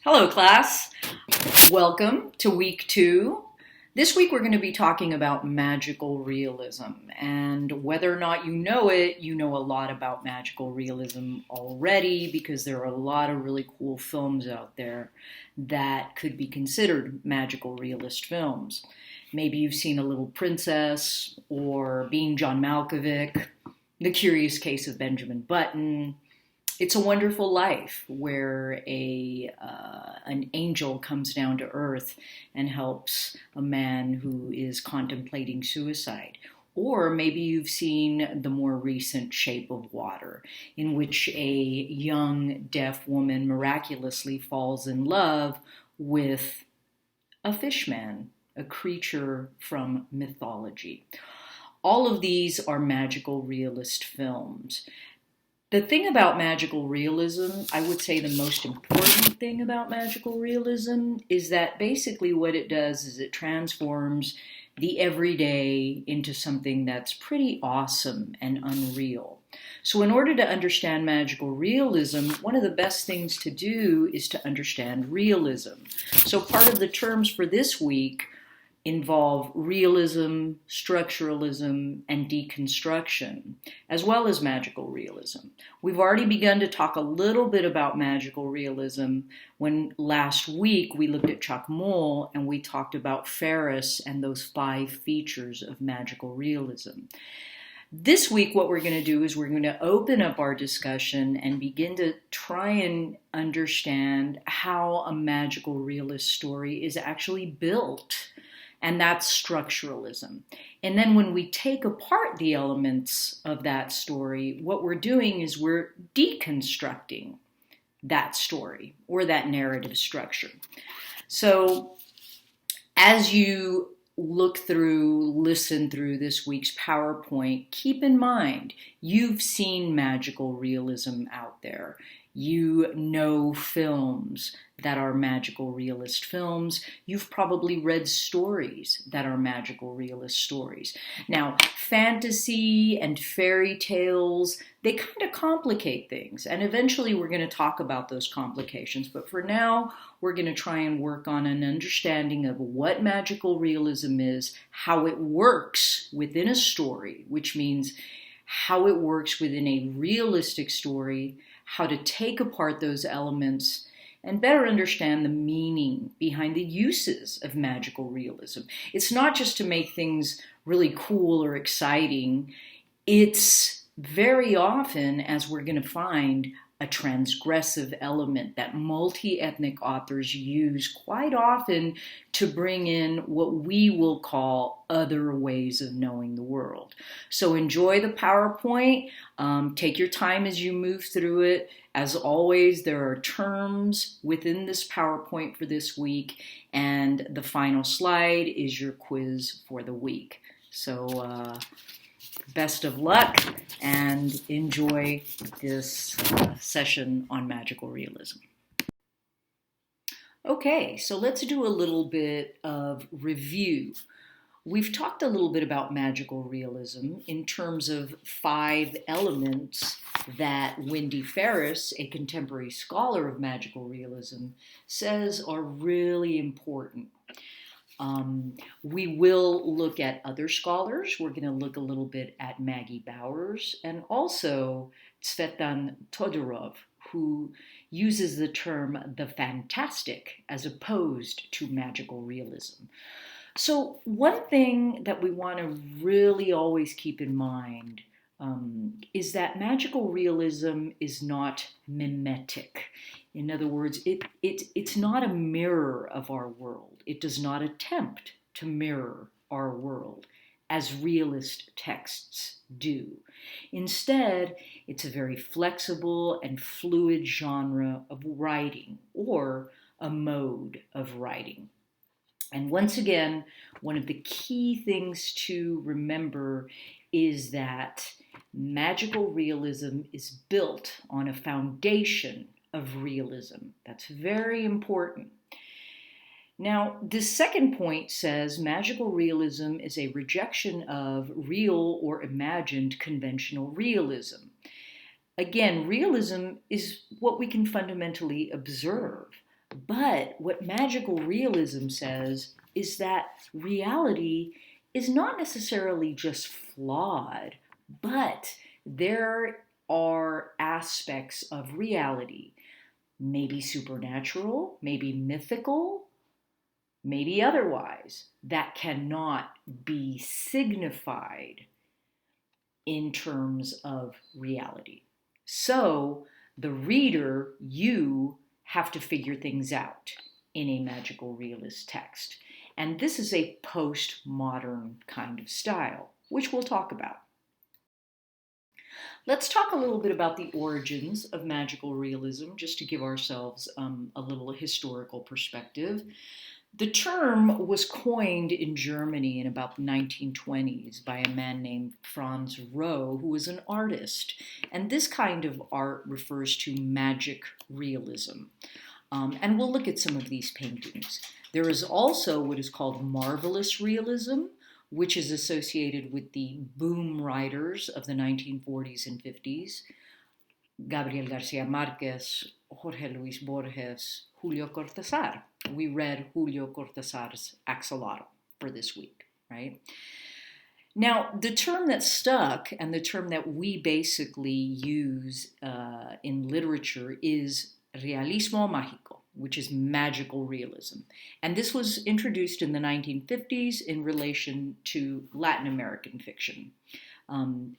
Hello, class. Welcome to week 2. This week we're going to be talking about magical realism. And whether or not you know it, you know a lot about magical realism already because there are a lot of really cool films out there that could be considered magical realist films. Maybe you've seen A Little Princess or Being John Malkovich, The Curious Case of Benjamin Button, It's a Wonderful Life, where an angel comes down to earth and helps a man who is contemplating suicide. Or maybe you've seen the more recent Shape of Water, in which a young deaf woman miraculously falls in love with a fishman, a creature from mythology. All of these are magical realist films. The thing about magical realism, I would say the most important thing about magical realism is that basically what it does is it transforms the everyday into something that's pretty awesome and unreal. So in order to understand magical realism, one of the best things to do is to understand realism. So part of the terms for this week involve realism, structuralism, and deconstruction, as well as magical realism. We've already begun to talk a little bit about magical realism when last week we looked at Chuck Moll and we talked about Ferris and those 5 features of magical realism. This week, what we're going to do is we're going to open up our discussion and begin to try and understand how a magical realist story is actually built. And that's structuralism. And then when we take apart the elements of that story, what we're doing is we're deconstructing that story or that narrative structure. So as you listen through this week's PowerPoint, keep in mind, you've seen magical realism out there. You know films that are magical realist films. You've probably read stories that are magical realist stories. Now, fantasy and fairy tales, they kind of complicate things. And eventually we're going to talk about those complications. But for now, we're going to try and work on an understanding of what magical realism is, how it works within a story, which means how it works within a realistic story, how to take apart those elements and better understand the meaning behind the uses of magical realism. It's not just to make things really cool or exciting. It's very often, as we're going to find, a transgressive element that multi-ethnic authors use quite often to bring in what we will call other ways of knowing the world. So enjoy the PowerPoint. Take your time as you move through it. As always, there are terms within this PowerPoint for this week, and the final slide is your quiz for the week. So best of luck and enjoy this session on magical realism. Okay, so let's do a little bit of review. We've talked a little bit about magical realism in terms of 5 elements that Wendy Ferris, a contemporary scholar of magical realism, says are really important. We will look at other scholars. We're going to look a little bit at Maggie Bowers and also Tsvetan Todorov, who uses the term the fantastic as opposed to magical realism. So one thing that we want to really always keep in mind is that magical realism is not mimetic. In other words, it's not a mirror of our world. It does not attempt to mirror our world as realist texts do. Instead, it's a very flexible and fluid genre of writing or a mode of writing. And once again, one of the key things to remember is that magical realism is built on a foundation of realism. That's very important. Now, this second point says magical realism is a rejection of real or imagined conventional realism. Again, realism is what we can fundamentally observe. But what magical realism says is that reality is not necessarily just flawed, but there are aspects of reality, maybe supernatural, maybe mythical, maybe otherwise, that cannot be signified in terms of reality. So the reader, you have to figure things out in a magical realist text. And this is a postmodern kind of style, which we'll talk about. Let's talk a little bit about the origins of magical realism, just to give ourselves a little historical perspective. The term was coined in Germany in about the 1920s by a man named Franz Roh, who was an artist. And this kind of art refers to magic realism. And we'll look at some of these paintings. There is also what is called marvelous realism, which is associated with the boom writers of the 1940s and 50s, Gabriel Garcia Marquez, Jorge Luis Borges, Julio Cortázar. We read Julio Cortázar's Axolotl for this week, right? Now, the term that stuck and the term that we basically use in literature is realismo mágico, which is magical realism. And this was introduced in the 1950s in relation to Latin American fiction.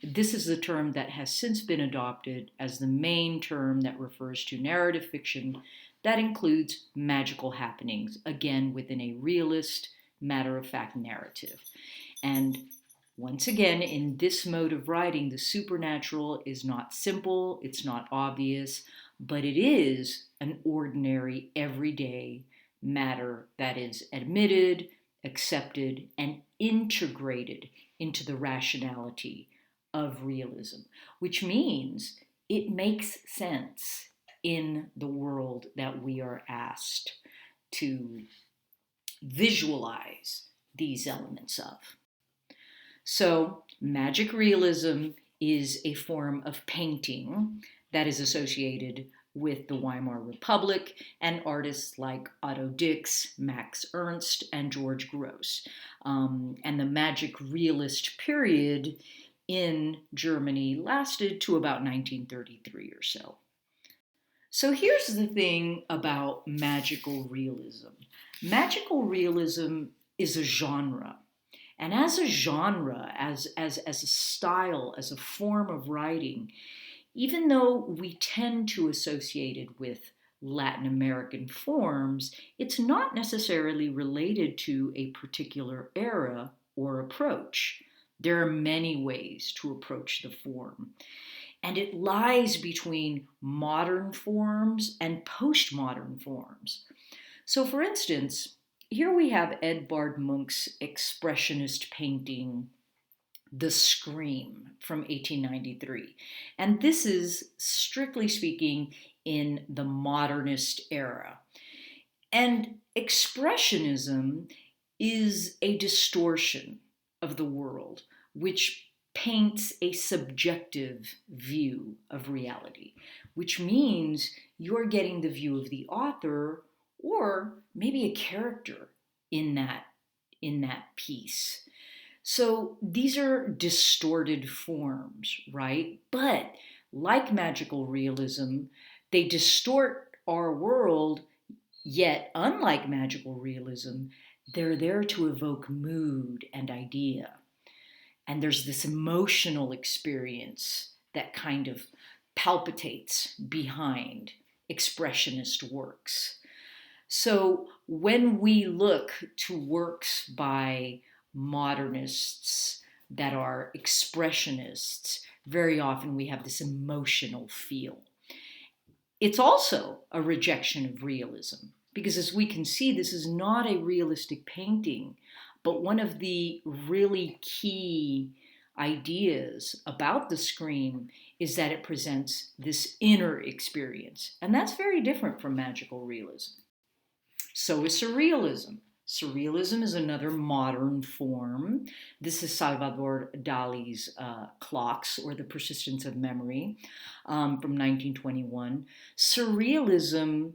This is the term that has since been adopted as the main term that refers to narrative fiction that includes magical happenings, again within a realist, matter-of-fact narrative. And once again, in this mode of writing, the supernatural is not simple, it's not obvious, but it is an ordinary, everyday matter that is admitted, accepted, and integrated into the rationality of realism, which means it makes sense in the world that we are asked to visualize these elements of. So, magic realism is a form of painting that is associated with the Weimar Republic and artists like Otto Dix, Max Ernst, and George Grosz. And the magic realist period in Germany lasted to about 1933 or so. So here's the thing about magical realism. Magical realism is a genre. And as a genre, as a style, as a form of writing, even though we tend to associate it with Latin American forms, it's not necessarily related to a particular era or approach. There are many ways to approach the form. And it lies between modern forms and postmodern forms. So, for instance, here we have Edvard Munch's expressionist painting, The Scream, from 1893. And this is, strictly speaking, in the modernist era. And expressionism is a distortion of the world, which paints a subjective view of reality, which means you're getting the view of the author or maybe a character in that piece. So these are distorted forms, right? But like magical realism, they distort our world, yet unlike magical realism, they're there to evoke mood and idea. And there's this emotional experience that kind of palpitates behind expressionist works. So when we look to works by modernists that are expressionists, very often we have this emotional feel. It's also a rejection of realism, because as we can see, this is not a realistic painting, but one of the really key ideas about the Scream is that it presents this inner experience. And that's very different from magical realism. So is surrealism. Surrealism is another modern form. This is Salvador Dali's Clocks, or The Persistence of Memory, from 1921. Surrealism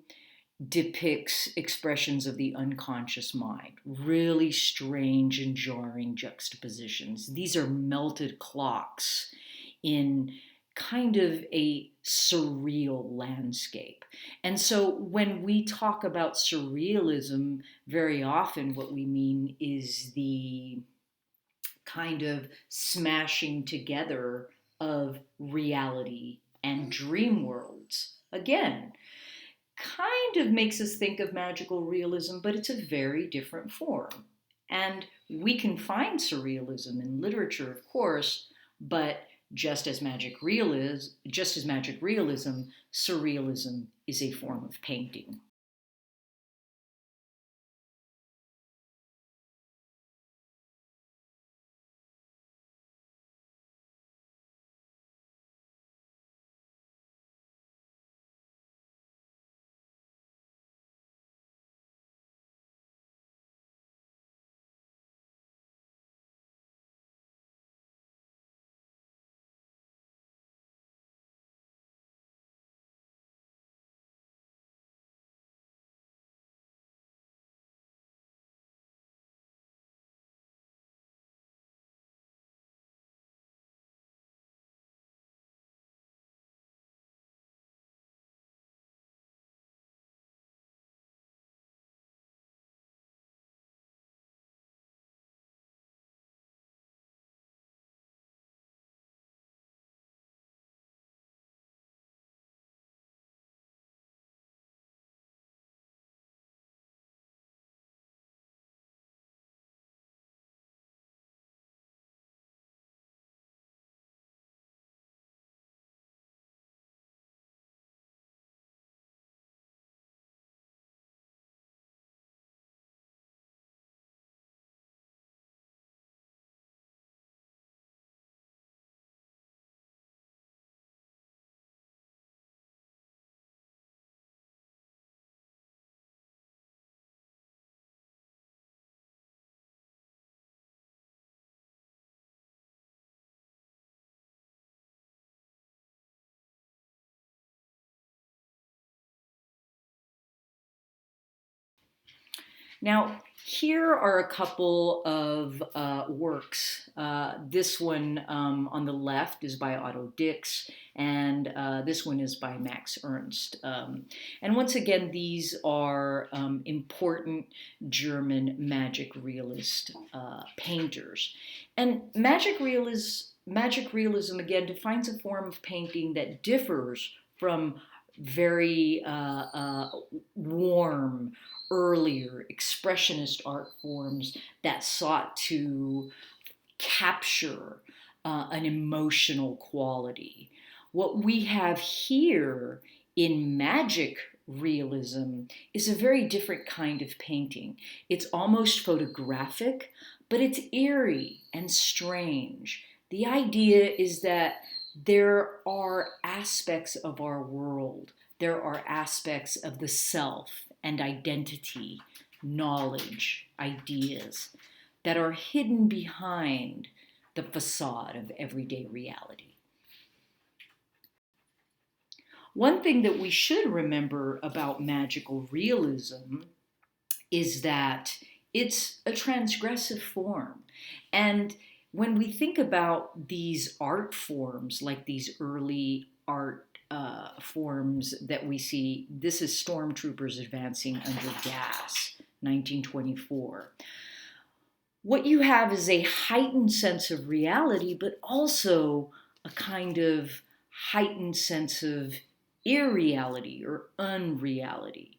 depicts expressions of the unconscious mind, really strange and jarring juxtapositions. These are melted clocks in kind of a surreal landscape. And so when we talk about surrealism, very often what we mean is the kind of smashing together of reality and dream worlds. Again, kind of makes us think of magical realism, but it's a very different form. And we can find surrealism in literature, of course, but just as magic realism, surrealism is a form of painting. Now, here are a couple of works. This one on the left is by Otto Dix, and this one is by Max Ernst. And once again, these are important German magic realist painters. And magic realism again defines a form of painting that differs from very warm, earlier expressionist art forms that sought to capture an emotional quality. What we have here in magic realism is a very different kind of painting. It's almost photographic, but it's eerie and strange. The idea is that there are aspects of our world, there are aspects of the self and identity, knowledge, ideas that are hidden behind the facade of everyday reality. One thing that we should remember about magical realism is that it's a transgressive form. And when we think about these art forms, like these early art forms that we see, this is stormtroopers advancing under gas, 1924. What you have is a heightened sense of reality, but also a kind of heightened sense of irreality or unreality.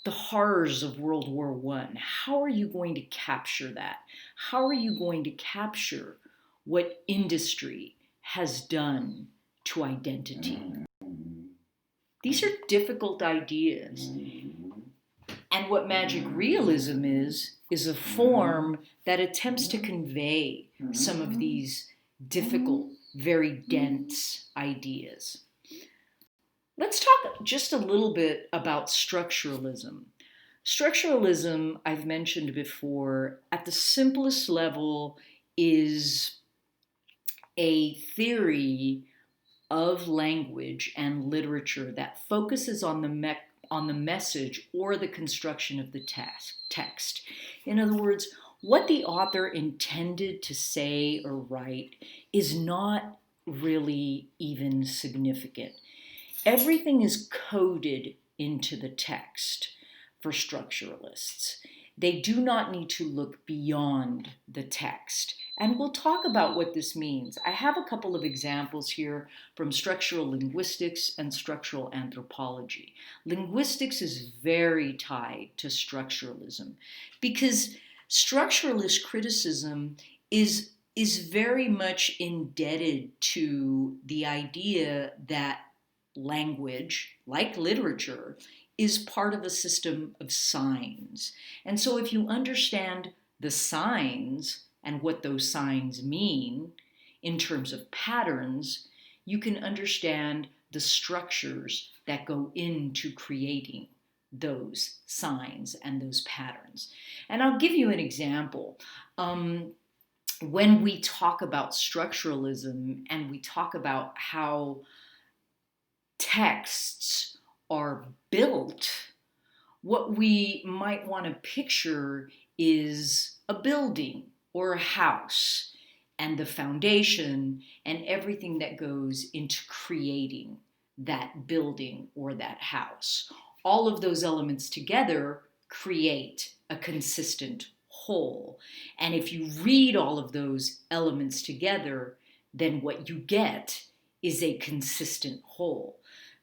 The horrors of World War I. How are you going to capture that? How are you going to capture what industry has done to identity? These are difficult ideas. And what magic realism is a form that attempts to convey some of these difficult, very dense ideas. Let's talk just a little bit about structuralism. Structuralism, I've mentioned before, at the simplest level is a theory of language and literature that focuses on on the message or the construction of the text. In other words, what the author intended to say or write is not really even significant. Everything is coded into the text for structuralists. They do not need to look beyond the text. And we'll talk about what this means. I have a couple of examples here from structural linguistics and structural anthropology. Linguistics is very tied to structuralism because structuralist criticism is very much indebted to the idea that language, like literature, is part of a system of signs. And so if you understand the signs and what those signs mean in terms of patterns, you can understand the structures that go into creating those signs and those patterns. And I'll give you an example. When we talk about structuralism and we talk about how texts are built, what we might want to picture is a building or a house and the foundation and everything that goes into creating that building or that house. All of those elements together create a consistent whole. And if you read all of those elements together, then what you get is a consistent whole.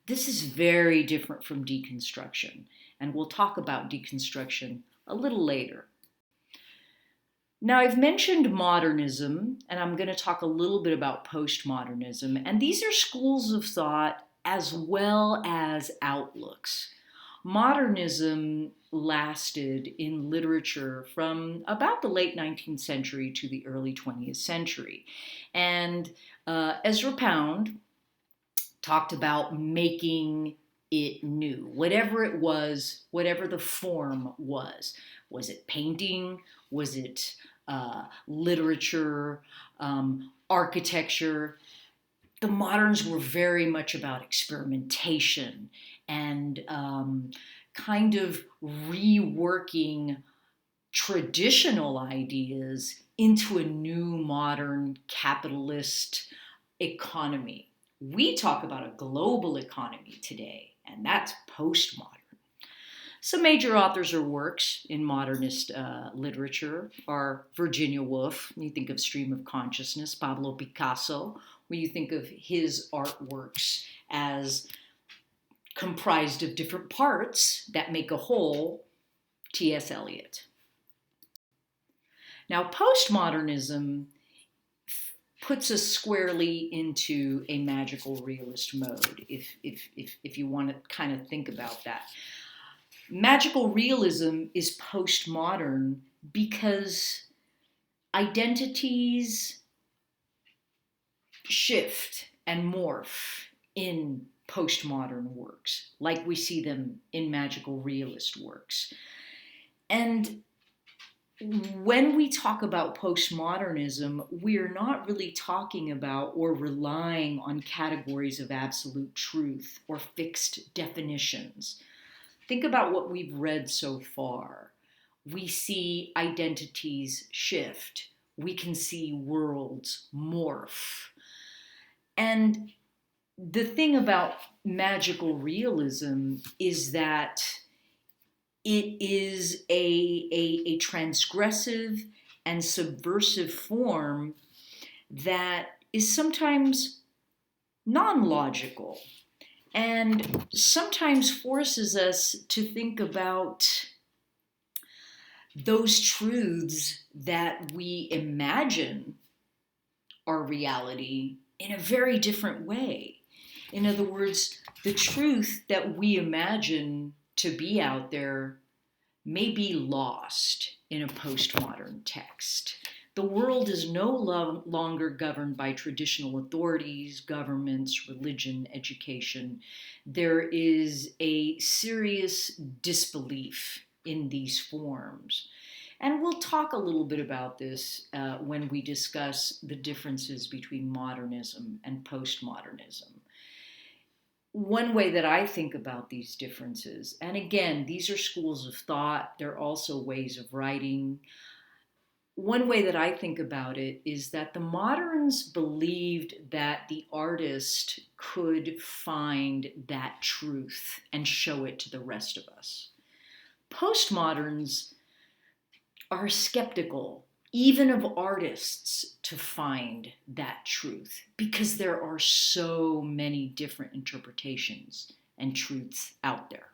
This is very different from deconstruction, and we'll talk about deconstruction a little later. Now, I've mentioned modernism, and I'm going to talk a little bit about postmodernism, and these are schools of thought as well as outlooks. Modernism lasted in literature from about the late 19th century to the early 20th century. And Ezra Pound talked about making it new, whatever it was, whatever the form was. Was it painting? Was it literature, architecture? The moderns were very much about experimentation and kind of reworking traditional ideas into a new modern capitalist economy. We talk about a global economy today, and that's postmodern. Some major authors or works in modernist literature are Virginia Woolf. You think of Stream of Consciousness, Pablo Picasso, where you think of his artworks as comprised of different parts that make a whole, T.S. Eliot. Now, postmodernism puts us squarely into a magical realist mode, if you want to kind of think about that. Magical realism is postmodern because identities shift and morph in postmodern works, like we see them in magical realist works. And when we talk about postmodernism, we're not really talking about or relying on categories of absolute truth or fixed definitions. Think about what we've read so far. We see identities shift. We can see worlds morph. And the thing about magical realism is that it is a transgressive and subversive form that is sometimes non-logical and sometimes forces us to think about those truths that we imagine are reality in a very different way. In other words, the truth that we imagine to be out there may be lost in a postmodern text. The world is no longer governed by traditional authorities, governments, religion, education. There is a serious disbelief in these forms. And we'll talk a little bit about this when we discuss the differences between modernism and postmodernism. One way that I think about these differences, and again, these are schools of thought, they're also ways of writing. One way that I think about it is that the moderns believed that the artist could find that truth and show it to the rest of us. Postmoderns are skeptical, even of artists, to find that truth because there are so many different interpretations and truths out there.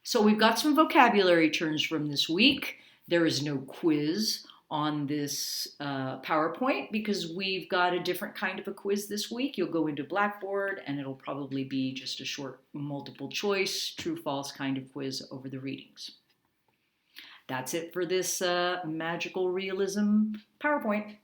So we've got some vocabulary terms from this week. There is no quiz on this PowerPoint because we've got a different kind of a quiz this week. You'll go into Blackboard and it'll probably be just a short multiple choice, true, false kind of quiz over the readings. That's it for this magical realism PowerPoint.